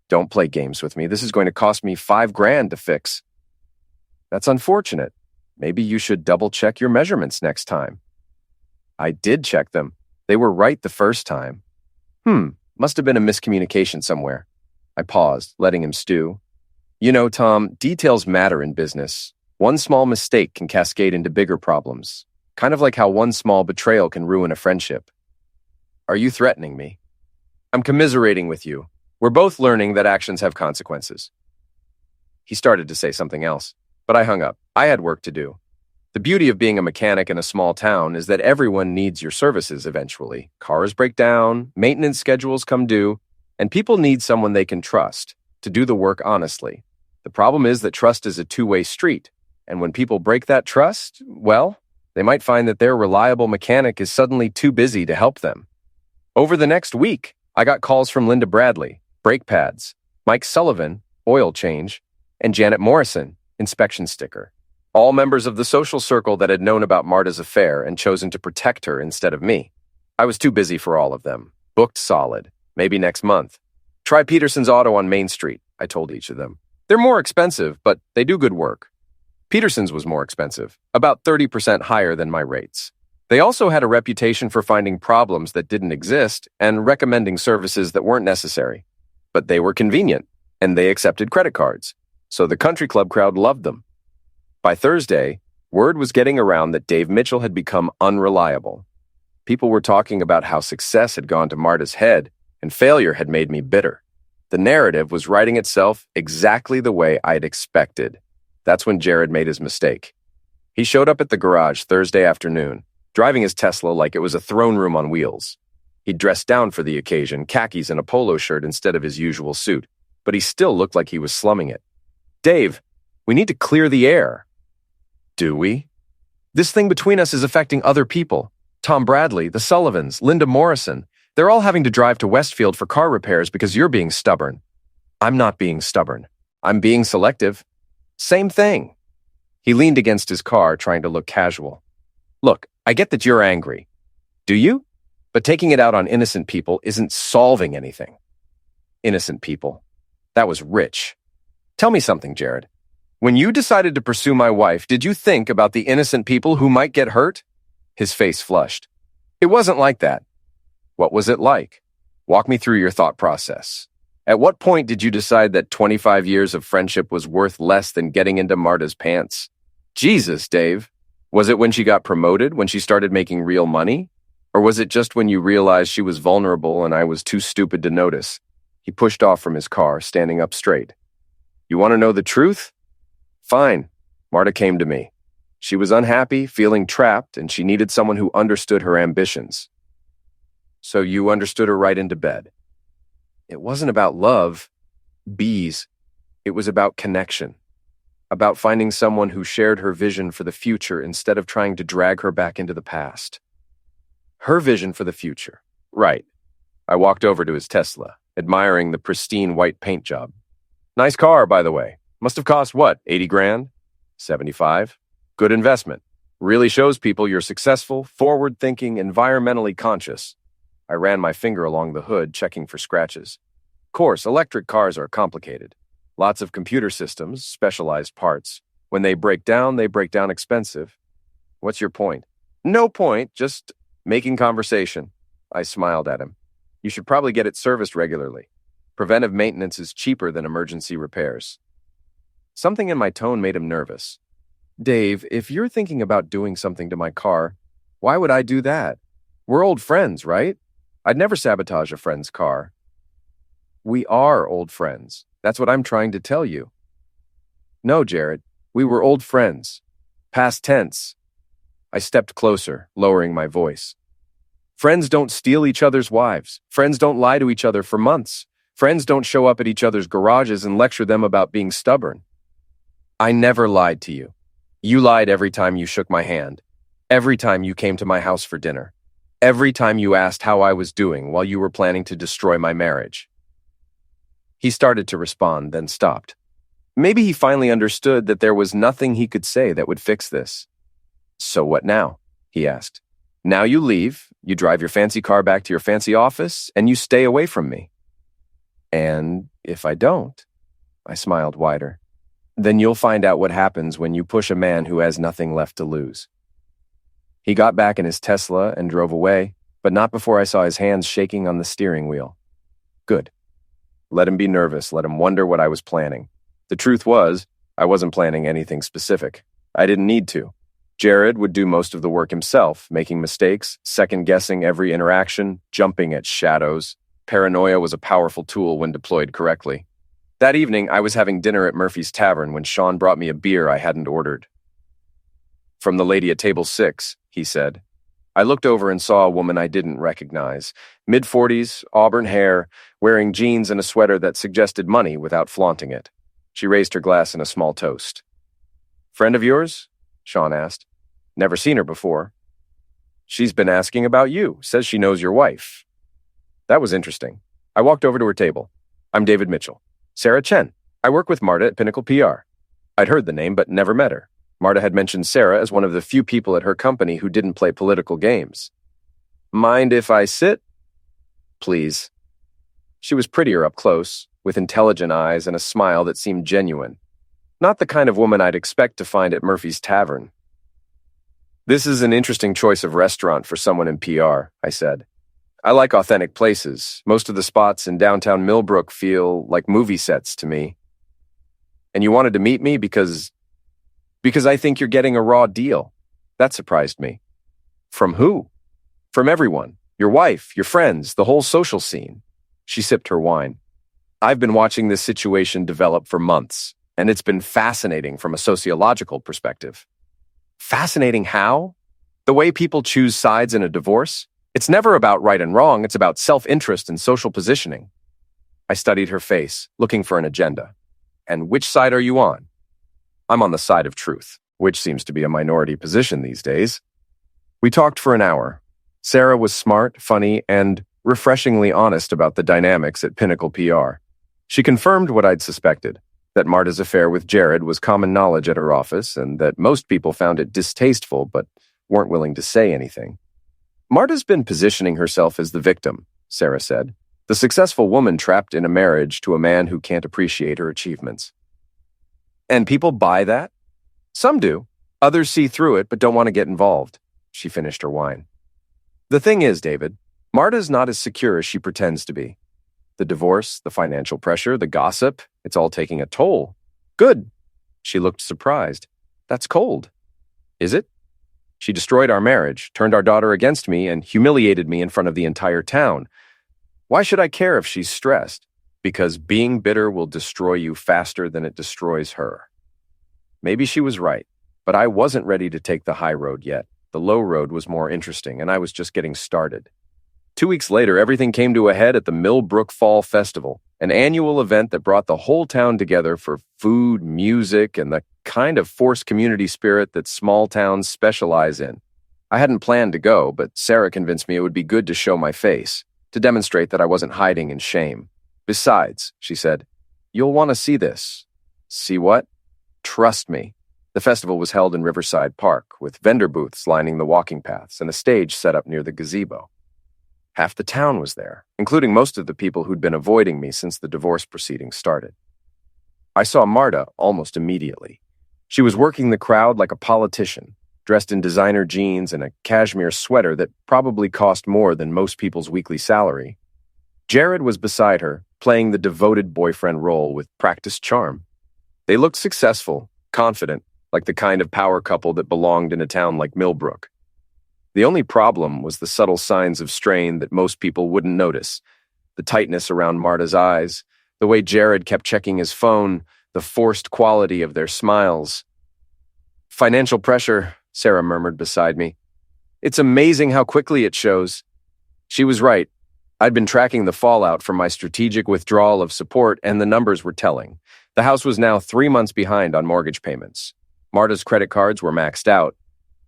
Speaker 2: Don't play games with me. This is going to cost me $5,000 to fix. That's unfortunate. Maybe you should double-check your measurements next time. I did check them. They were right the first time. Must have been a miscommunication somewhere. I paused, letting him stew. You know, Tom, details matter in business. One small mistake can cascade into bigger problems. Kind of like how one small betrayal can ruin a friendship. Are you threatening me? I'm commiserating with you. We're both learning that actions have consequences. He started to say something else, but I hung up. I had work to do. The beauty of being a mechanic in a small town is that everyone needs your services eventually. Cars break down, maintenance schedules come due, and people need someone they can trust to do the work honestly. The problem is that trust is a two-way street, and when people break that trust, well, they might find that their reliable mechanic is suddenly too busy to help them. Over the next week, I got calls from Linda Bradley, brake pads, Mike Sullivan, oil change, and Janet Morrison, inspection sticker. All members of the social circle that had known about Marta's affair and chosen to protect her instead of me. I was too busy for all of them. Booked solid. Maybe next month. Try Peterson's Auto on Main Street, I told each of them. They're more expensive, but they do good work. Peterson's was more expensive, about 30% higher than my rates. They also had a reputation for finding problems that didn't exist and recommending services that weren't necessary. But they were convenient, and they accepted credit cards. So the country club crowd loved them. By Thursday, word was getting around that Dave Mitchell had become unreliable. People were talking about how success had gone to Marta's head and failure had made me bitter. The narrative was writing itself exactly the way I'd expected. That's when Jared made his mistake. He showed up at the garage Thursday afternoon, driving his Tesla like it was a throne room on wheels. He'd dressed down for the occasion, khakis and a polo shirt instead of his usual suit, but he still looked like he was slumming it. Dave, we need to clear the air. Do we? This thing between us is affecting other people. Tom Bradley, the Sullivans, Linda Morrison. They're all having to drive to Westfield for car repairs because you're being stubborn. I'm not being stubborn. I'm being selective. Same thing. He leaned against his car, trying to look casual. Look, I get that you're angry. Do you? But taking it out on innocent people isn't solving anything. Innocent people. That was rich. Tell me something, Jared. When you decided to pursue my wife, did you think about the innocent people who might get hurt? His face flushed. It wasn't like that. What was it like? Walk me through your thought process. At what point did you decide that 25 years of friendship was worth less than getting into Marta's pants? Jesus, Dave. Was it when she got promoted, when she started making real money? Or was it just when you realized she was vulnerable and I was too stupid to notice? He pushed off from his car, standing up straight. You want to know the truth? Fine. Marta came to me. She was unhappy, feeling trapped, and she needed someone who understood her ambitions. So you understood her right into bed. It wasn't about love, bees. It was about connection. About finding someone who shared her vision for the future instead of trying to drag her back into the past. Her vision for the future. Right. I walked over to his Tesla, admiring the pristine white paint job. Nice car, by the way. Must have cost what, 80 grand? 75? Good investment. Really shows people you're successful, forward-thinking, environmentally conscious. I ran my finger along the hood, checking for scratches. Of course, electric cars are complicated. Lots of computer systems, specialized parts. When they break down expensive. What's your point? No point, just making conversation. I smiled at him. You should probably get it serviced regularly. Preventive maintenance is cheaper than emergency repairs. Something in my tone made him nervous. Dave, if you're thinking about doing something to my car, why would I do that? We're old friends, right? I'd never sabotage a friend's car. We are old friends. That's what I'm trying to tell you. No, Jared, we were old friends. Past tense. I stepped closer, lowering my voice. Friends don't steal each other's wives. Friends don't lie to each other for months. Friends don't show up at each other's garages and lecture them about being stubborn. I never lied to you. You lied every time you shook my hand. Every time you came to my house for dinner. Every time you asked how I was doing while you were planning to destroy my marriage. He started to respond, then stopped. Maybe he finally understood that there was nothing he could say that would fix this. So what now? He asked. Now you leave, you drive your fancy car back to your fancy office, and you stay away from me. And if I don't, I smiled wider, then you'll find out what happens when you push a man who has nothing left to lose. He got back in his Tesla and drove away, but not before I saw his hands shaking on the steering wheel. Good. Let him be nervous, let him wonder what I was planning. The truth was, I wasn't planning anything specific. I didn't need to. Jared would do most of the work himself, making mistakes, second-guessing every interaction, jumping at shadows. Paranoia was a powerful tool when deployed correctly. That evening, I was having dinner at Murphy's Tavern when Sean brought me a beer I hadn't ordered. From the lady at table 6, he said. I looked over and saw a woman I didn't recognize. Mid-40s, auburn hair, wearing jeans and a sweater that suggested money without flaunting it. She raised her glass in a small toast. Friend of yours? Sean asked. Never seen her before. She's been asking about you, says she knows your wife. That was interesting. I walked over to her table. I'm David Mitchell. Sarah Chen. I work with Marta at Pinnacle PR. I'd heard the name, but never met her. Marta had mentioned Sarah as one of the few people at her company who didn't play political games. Mind if I sit? Please. She was prettier up close, with intelligent eyes and a smile that seemed genuine. Not the kind of woman I'd expect to find at Murphy's Tavern. This is an interesting choice of restaurant for someone in PR, I said. I like authentic places. Most of the spots in downtown Millbrook feel like movie sets to me. And you wanted to meet me because I think you're getting a raw deal. That surprised me. From who? From everyone. Your wife, your friends, the whole social scene. She sipped her wine. I've been watching this situation develop for months, and it's been fascinating from a sociological perspective. Fascinating how? The way people choose sides in a divorce? It's never about right and wrong, it's about self-interest and social positioning. I studied her face, looking for an agenda. And which side are you on? I'm on the side of truth, which seems to be a minority position these days. We talked for an hour. Sarah was smart, funny, and refreshingly honest about the dynamics at Pinnacle PR. She confirmed what I'd suspected, that Marta's affair with Jared was common knowledge at her office and that most people found it distasteful but weren't willing to say anything. Marta's been positioning herself as the victim, Sarah said, the successful woman trapped in a marriage to a man who can't appreciate her achievements. And people buy that? Some do. Others see through it but don't want to get involved. She finished her wine. The thing is, David, Marta's not as secure as she pretends to be. The divorce, the financial pressure, the gossip, it's all taking a toll. Good. She looked surprised. That's cold. Is it? She destroyed our marriage, turned our daughter against me, and humiliated me in front of the entire town. Why should I care if she's stressed? Because being bitter will destroy you faster than it destroys her. Maybe she was right, but I wasn't ready to take the high road yet. The low road was more interesting, and I was just getting started. 2 weeks later, everything came to a head at the Millbrook Fall Festival, an annual event that brought the whole town together for food, music, and the kind of forced community spirit that small towns specialize in. I hadn't planned to go, but Sarah convinced me it would be good to show my face, to demonstrate that I wasn't hiding in shame. Besides, she said, you'll want to see this. See what? Trust me. The festival was held in Riverside Park, with vendor booths lining the walking paths and a stage set up near the gazebo. Half the town was there, including most of the people who'd been avoiding me since the divorce proceedings started. I saw Marta almost immediately. She was working the crowd like a politician, dressed in designer jeans and a cashmere sweater that probably cost more than most people's weekly salary. Jared was beside her, playing the devoted boyfriend role with practiced charm. They looked successful, confident, like the kind of power couple that belonged in a town like Millbrook. The only problem was the subtle signs of strain that most people wouldn't notice. The tightness around Marta's eyes, the way Jared kept checking his phone, the forced quality of their smiles. "Financial pressure," Sarah murmured beside me. "It's amazing how quickly it shows." She was right. I'd been tracking the fallout from my strategic withdrawal of support, and the numbers were telling. The house was now 3 months behind on mortgage payments. Marta's credit cards were maxed out.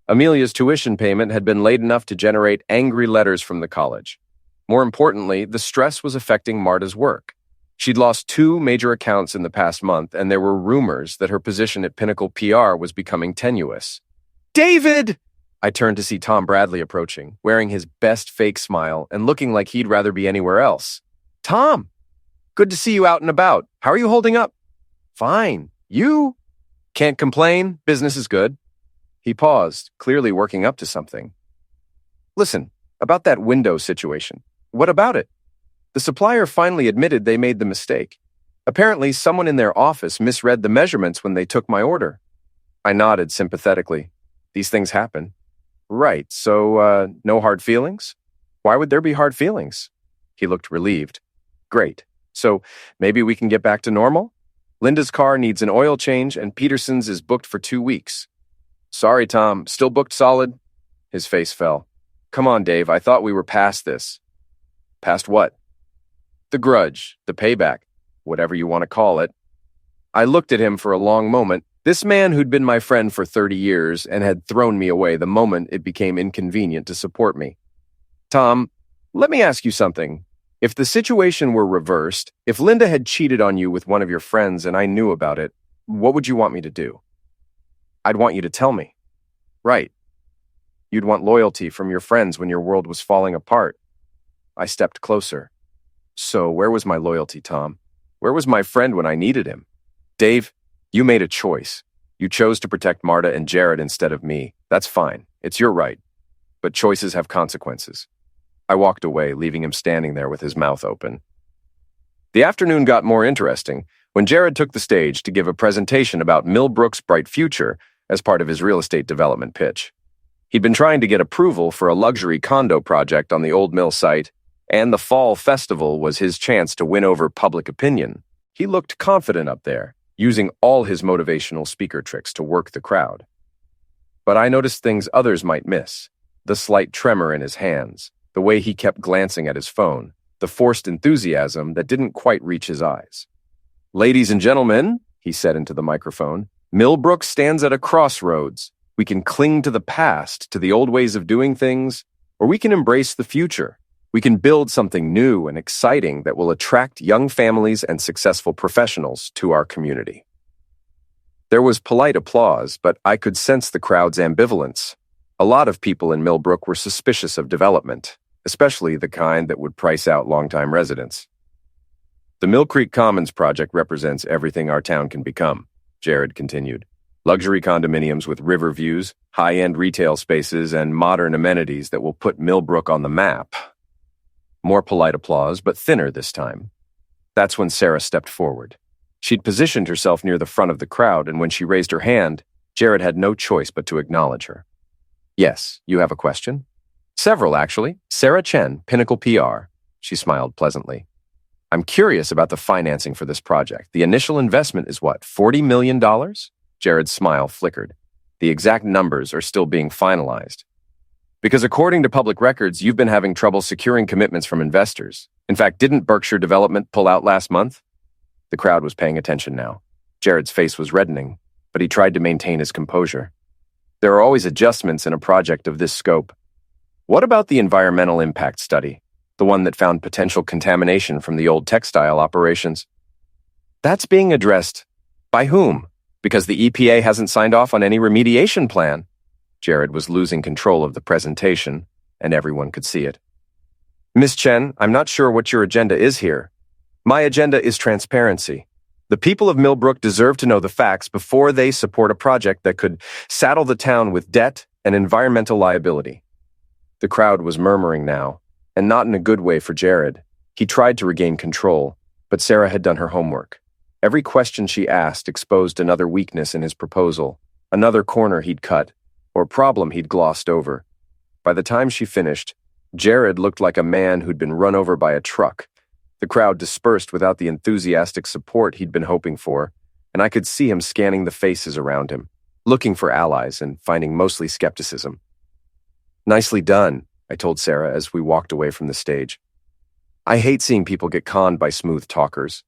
Speaker 2: Amelia's tuition payment had been late enough to generate angry letters from the college. More importantly, the stress was affecting Marta's work. She'd lost 2 major accounts in the past month, and there were rumors that her position at Pinnacle PR was becoming tenuous. "David!" I turned to see Tom Bradley approaching, wearing his best fake smile and looking like he'd rather be anywhere else. "Tom! Good to see you out and about. How are you holding up?" "Fine. You?" "Can't complain. Business is good." He paused, clearly working up to something. "Listen, about that window situation. What about it?" The supplier finally admitted they made the mistake. Apparently, someone in their office misread the measurements when they took my order. I nodded sympathetically. These things happen. "Right, so, no hard feelings?" "Why would there be hard feelings?" He looked relieved. "Great. So, maybe we can get back to normal? Linda's car needs an oil change, and Peterson's is booked for 2 weeks. "Sorry, Tom. Still booked solid?" His face fell. "Come on, Dave. I thought we were past this." "Past what?" "The grudge, the payback, whatever you want to call it." I looked at him for a long moment. This man who'd been my friend for 30 years and had thrown me away the moment it became inconvenient to support me. "Tom, let me ask you something. If the situation were reversed, if Linda had cheated on you with one of your friends and I knew about it, what would you want me to do?" "I'd want you to tell me." "Right. You'd want loyalty from your friends when your world was falling apart." I stepped closer. "So where was my loyalty, Tom? Where was my friend when I needed him?" "Dave, you made a choice. You chose to protect Marta and Jared instead of me. That's fine. It's your right. But choices have consequences." I walked away, leaving him standing there with his mouth open. The afternoon got more interesting when Jared took the stage to give a presentation about Millbrook's bright future as part of his real estate development pitch. He'd been trying to get approval for a luxury condo project on the old mill site, and the fall festival was his chance to win over public opinion. He looked confident up there, using all his motivational speaker tricks to work the crowd. But I noticed things others might miss: the slight tremor in his hands, the way he kept glancing at his phone, the forced enthusiasm that didn't quite reach his eyes. "Ladies and gentlemen," he said into the microphone, "Millbrook stands at a crossroads. We can cling to the past, to the old ways of doing things, or we can embrace the future. We can build something new and exciting that will attract young families and successful professionals to our community." There was polite applause, but I could sense the crowd's ambivalence. A lot of people in Millbrook were suspicious of development, especially the kind that would price out longtime residents. "The Mill Creek Commons project represents everything our town can become," Jared continued. "Luxury condominiums with river views, high-end retail spaces, and modern amenities that will put Millbrook on the map." More polite applause, but thinner this time. That's when Sarah stepped forward. She'd positioned herself near the front of the crowd, and when she raised her hand, Jared had no choice but to acknowledge her. "Yes, you have a question?" "Several, actually. Sarah Chen, Pinnacle PR." She smiled pleasantly. "I'm curious about the financing for this project. The initial investment is what, $40 million? Jared's smile flickered. "The exact numbers are still being finalized. Because according to public records, you've been having trouble securing commitments from investors. In fact, didn't Berkshire Development pull out last month?" The crowd was paying attention now. Jared's face was reddening, but he tried to maintain his composure. "There are always adjustments in a project of this scope. What about the environmental impact study, the one that found potential contamination from the old textile operations?" "That's being addressed." "By whom?" because the EPA hasn't signed off on any remediation plan. Jared was losing control of the presentation, and everyone could see it. Miss Chen, I'm not sure what your agenda is here. My agenda is transparency. The people of Millbrook deserve to know the facts before they support a project that could saddle the town with debt and environmental liability. The crowd was murmuring now, and not in a good way for Jared. He tried to regain control, but Sarah had done her homework. Every question she asked exposed another weakness in his proposal, another corner he'd cut, or problem he'd glossed over. By the time she finished, Jared looked like a man who'd been run over by a truck. The crowd dispersed without the enthusiastic support he'd been hoping for, and I could see him scanning the faces around him, looking for allies and finding mostly skepticism. Nicely done, I told Sarah as we walked away from the stage. I hate seeing people get conned by smooth talkers.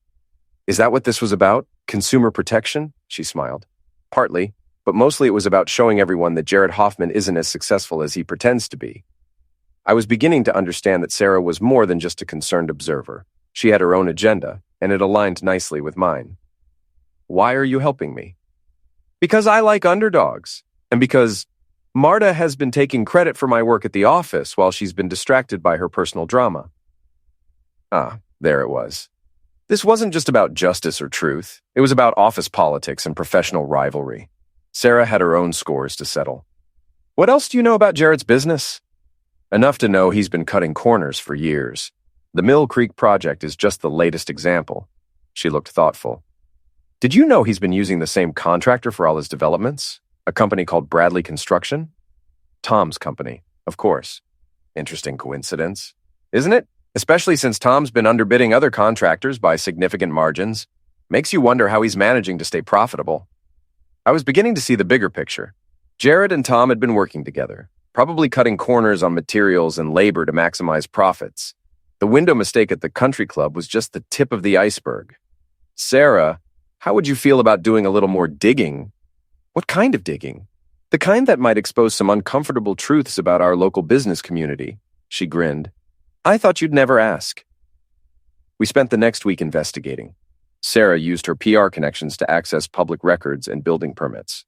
Speaker 2: Is that what this was about? Consumer protection? She smiled. Partly, but mostly it was about showing everyone that Jared Hoffman isn't as successful as he pretends to be. I was beginning to understand that Sarah was more than just a concerned observer. She had her own agenda, and it aligned nicely with mine. Why are you helping me? Because I like underdogs, and because Marta has been taking credit for my work at the office while she's been distracted by her personal drama. Ah, there it was. This wasn't just about justice or truth. It was about office politics and professional rivalry. Sarah had her own scores to settle. What else do you know about Jared's business? Enough to know he's been cutting corners for years. The Mill Creek project is just the latest example. She looked thoughtful. Did you know he's been using the same contractor for all his developments? A company called Bradley Construction? Tom's company, of course. Interesting coincidence, isn't it? Especially since Tom's been underbidding other contractors by significant margins. Makes you wonder how he's managing to stay profitable. I was beginning to see the bigger picture. Jared and Tom had been working together, probably cutting corners on materials and labor to maximize profits. The window mistake at the country club was just the tip of the iceberg. Sarah, how would you feel about doing a little more digging? What kind of digging? The kind that might expose some uncomfortable truths about our local business community. She grinned. I thought you'd never ask. We spent the next week investigating. Sarah used her PR connections to access public records and building permits.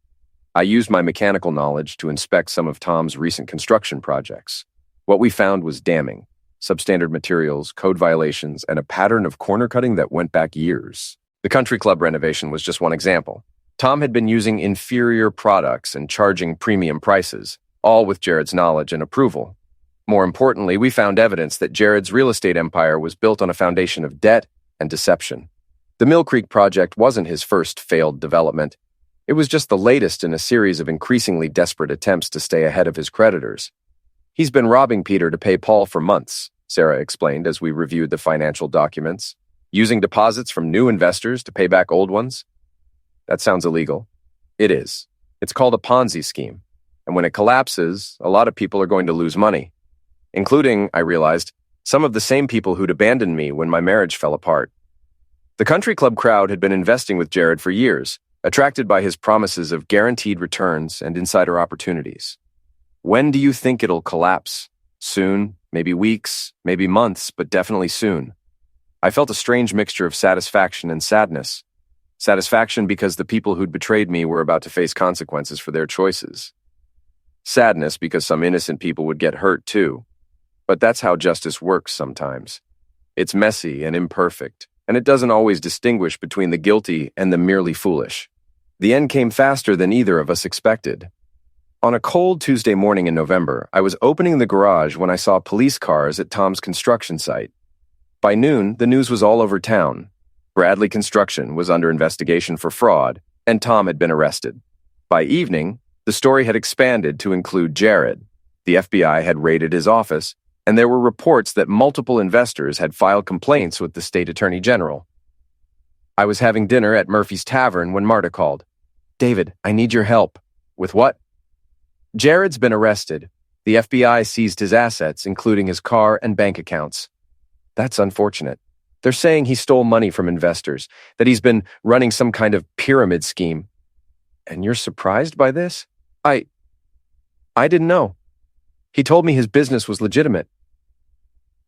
Speaker 2: I used my mechanical knowledge to inspect some of Tom's recent construction projects. What we found was damning. Substandard materials, code violations, and a pattern of corner cutting that went back years. The country club renovation was just one example. Tom had been using inferior products and charging premium prices, all with Jared's knowledge and approval. More importantly, we found evidence that Jared's real estate empire was built on a foundation of debt and deception. The Mill Creek project wasn't his first failed development. It was just the latest in a series of increasingly desperate attempts to stay ahead of his creditors. He's been robbing Peter to pay Paul for months, Sarah explained as we reviewed the financial documents, using deposits from new investors to pay back old ones. That sounds illegal. It is. It's called a Ponzi scheme. And when it collapses, a lot of people are going to lose money. Including, I realized, some of the same people who'd abandoned me when my marriage fell apart. The country club crowd had been investing with Jared for years, attracted by his promises of guaranteed returns and insider opportunities. When do you think it'll collapse? Soon, maybe weeks, maybe months, but definitely soon. I felt a strange mixture of satisfaction and sadness. Satisfaction because the people who'd betrayed me were about to face consequences for their choices. Sadness because some innocent people would get hurt too. But that's how justice works sometimes. It's messy and imperfect, and it doesn't always distinguish between the guilty and the merely foolish. The end came faster than either of us expected. On a cold Tuesday morning in November, I was opening the garage when I saw police cars at Tom's construction site. By noon, the news was all over town. Bradley Construction was under investigation for fraud, and Tom had been arrested. By evening, the story had expanded to include Jared. The FBI had raided his office, and there were reports that multiple investors had filed complaints with the state attorney general. I was having dinner at Murphy's Tavern when Marta called. David, I need your help. With what? Jared's been arrested. The FBI seized his assets, including his car and bank accounts. That's unfortunate. They're saying he stole money from investors, that he's been running some kind of pyramid scheme. And you're surprised by this? I didn't know. He told me his business was legitimate.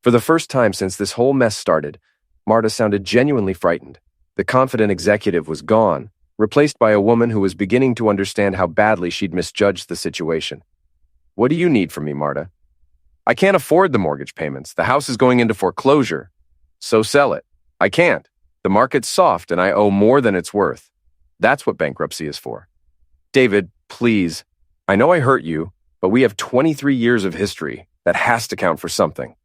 Speaker 2: For the first time since this whole mess started, Marta sounded genuinely frightened. The confident executive was gone, replaced by a woman who was beginning to understand how badly she'd misjudged the situation. "What do you need from me, Marta?" "I can't afford the mortgage payments. The house is going into foreclosure." "So sell it." "I can't. The market's soft and I owe more than it's worth. That's what bankruptcy is for." "David, please. I know I hurt you, but we have 23 years of history. That has to count for something."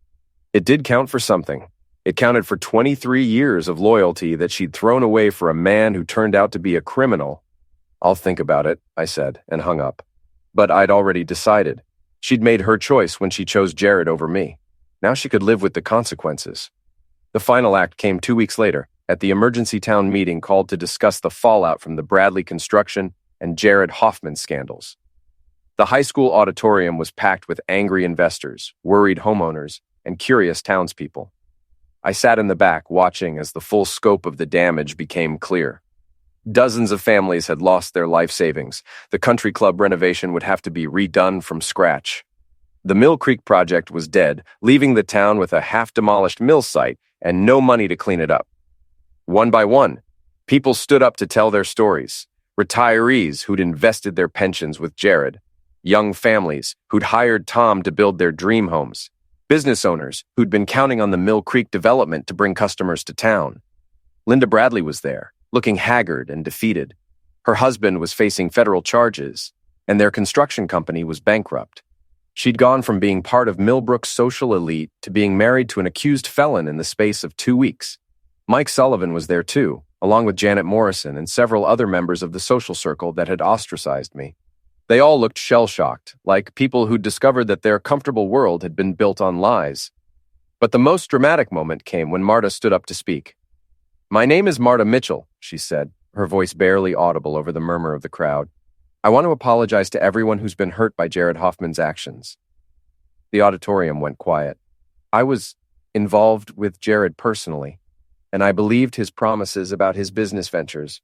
Speaker 2: It did count for something. It counted for 23 years of loyalty that she'd thrown away for a man who turned out to be a criminal. "I'll think about it," I said, and hung up. But I'd already decided. She'd made her choice when she chose Jared over me. Now she could live with the consequences. The final act came 2 weeks later, at the emergency town meeting called to discuss the fallout from the Bradley construction and Jared Hoffman scandals. The high school auditorium was packed with angry investors, worried homeowners, and curious townspeople. I sat in the back watching as the full scope of the damage became clear. Dozens of families had lost their life savings. The country club renovation would have to be redone from scratch. The Mill Creek project was dead, leaving the town with a half-demolished mill site and no money to clean it up. One by one, people stood up to tell their stories. Retirees who'd invested their pensions with Jared, young families who'd hired Tom to build their dream homes, business owners who'd been counting on the Mill Creek development to bring customers to town. Linda Bradley was there, looking haggard and defeated. Her husband was facing federal charges, and their construction company was bankrupt. She'd gone from being part of Millbrook's social elite to being married to an accused felon in the space of 2 weeks. Mike Sullivan was there too, along with Janet Morrison and several other members of the social circle that had ostracized me. They all looked shell-shocked, like people who'd discovered that their comfortable world had been built on lies. But the most dramatic moment came when Marta stood up to speak. "My name is Marta Mitchell," she said, her voice barely audible over the murmur of the crowd. "I want to apologize to everyone who's been hurt by Jared Hoffman's actions." The auditorium went quiet. I was involved with Jared personally, and I believed his promises about his business ventures.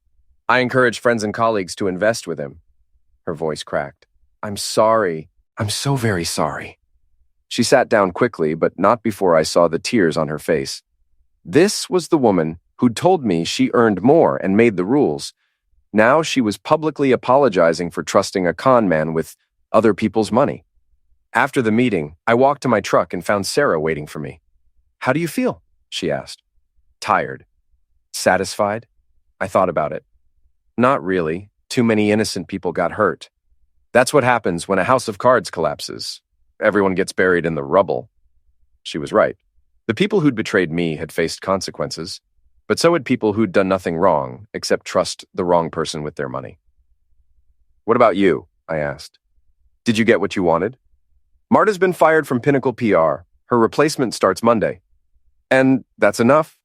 Speaker 2: I encouraged friends and colleagues to invest with him. Her voice cracked. "I'm sorry. I'm so very sorry." She sat down quickly, but not before I saw the tears on her face. This was the woman who'd told me she earned more and made the rules. Now she was publicly apologizing for trusting a con man with other people's money. After the meeting, I walked to my truck and found Sarah waiting for me. "How do you feel?" she asked. "Tired." "Satisfied?" I thought about it. "Not really. Too many innocent people got hurt. That's what happens when a house of cards collapses. Everyone gets buried in the rubble." She was right. The people who'd betrayed me had faced consequences, but so had people who'd done nothing wrong except trust the wrong person with their money. "What about you?" I asked. "Did you get what you wanted?" "Marta's been fired from Pinnacle PR. Her replacement starts Monday." "And that's enough?"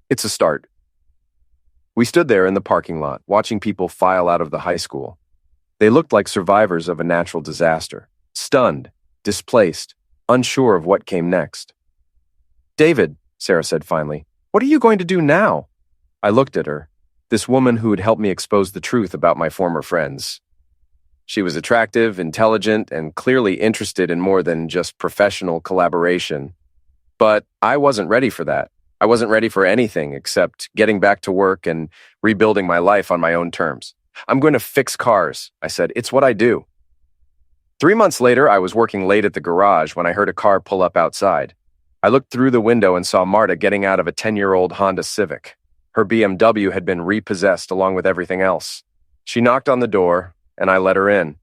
Speaker 2: "It's a start." We stood there in the parking lot, watching people file out of the high school. They looked like survivors of a natural disaster, stunned, displaced, unsure of what came next. "David," Sarah said finally, "what are you going to do now?" I looked at her, this woman who had helped me expose the truth about my former friends. She was attractive, intelligent, and clearly interested in more than just professional collaboration. But I wasn't ready for that. I wasn't ready for anything except getting back to work and rebuilding my life on my own terms. "I'm going to fix cars," I said. "It's what I do." 3 months later, I was working late at the garage when I heard a car pull up outside. I looked through the window and saw Marta getting out of a 10-year-old Honda Civic. Her BMW had been repossessed along with everything else. She knocked on the door, and I let her in.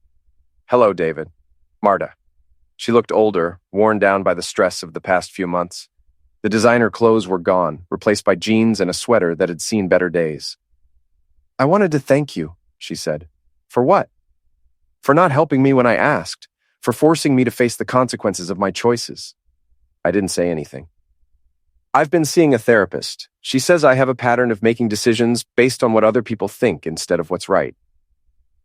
Speaker 2: "Hello, David." "Marta." She looked older, worn down by the stress of the past few months. The designer clothes were gone, replaced by jeans and a sweater that had seen better days. "I wanted to thank you," she said. "For what?" "For not helping me when I asked, for forcing me to face the consequences of my choices." I didn't say anything. "I've been seeing a therapist. She says I have a pattern of making decisions based on what other people think instead of what's right."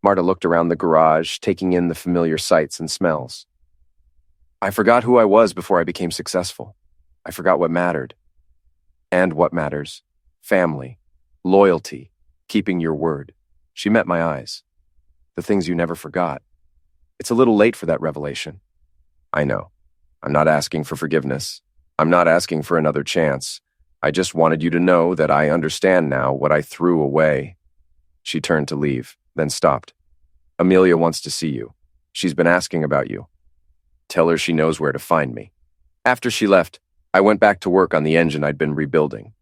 Speaker 2: Marta looked around the garage, taking in the familiar sights and smells. "I forgot who I was before I became successful. I forgot what mattered. And what matters. Family. Loyalty. Keeping your word." She met my eyes. "The things you never forgot. It's a little late for that revelation." "I know. I'm not asking for forgiveness. I'm not asking for another chance. I just wanted you to know that I understand now what I threw away." She turned to leave, then stopped. Amelia wants to see you. She's been asking about you. Tell her she knows where to find me. After she left, I went back to work on the engine I'd been rebuilding.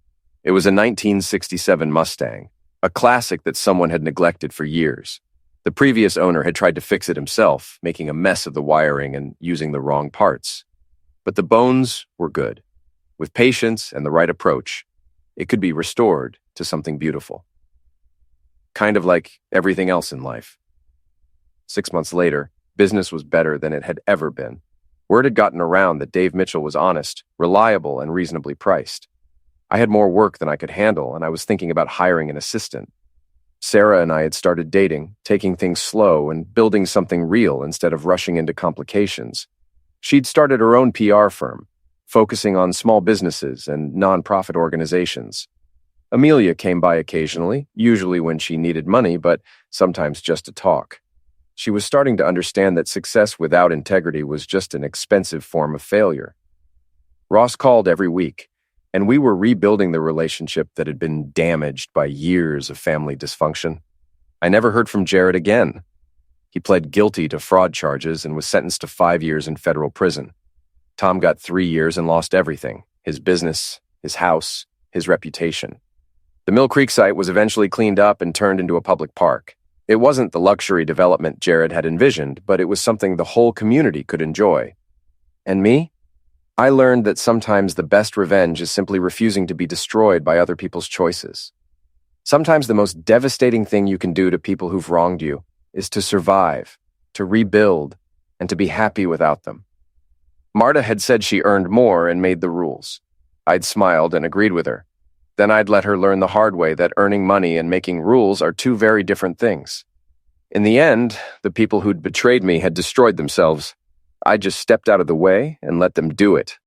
Speaker 2: It was a 1967 Mustang, a classic that someone had neglected for years. The previous owner had tried to fix it himself, making a mess of the wiring and using the wrong parts. But the bones were good. With patience and the right approach, it could be restored to something beautiful. Kind of like everything else in life. 6 months later, business was better than it had ever been. Word had gotten around that Dave Mitchell was honest, reliable, and reasonably priced. I had more work than I could handle, and I was thinking about hiring an assistant. Sarah and I had started dating, taking things slow and building something real instead of rushing into complications. She'd started her own PR firm, focusing on small businesses and nonprofit organizations. Amelia came by occasionally, usually when she needed money, but sometimes just to talk. She was starting to understand that success without integrity was just an expensive form of failure. Ross called every week, and we were rebuilding the relationship that had been damaged by years of family dysfunction. I never heard from Jared again. He pled guilty to fraud charges and was sentenced to 5 years in federal prison. Tom got 3 years and lost everything: his business, his house, his reputation. The Mill Creek site was eventually cleaned up and turned into a public park. It wasn't the luxury development Jared had envisioned, but it was something the whole community could enjoy. And me? I learned that sometimes the best revenge is simply refusing to be destroyed by other people's choices. Sometimes the most devastating thing you can do to people who've wronged you is to survive, to rebuild, and to be happy without them. Marta had said she earned more and made the rules. I'd smiled and agreed with her. Then I'd let her learn the hard way that earning money and making rules are two very different things. In the end, the people who'd betrayed me had destroyed themselves. I just stepped out of the way and let them do it.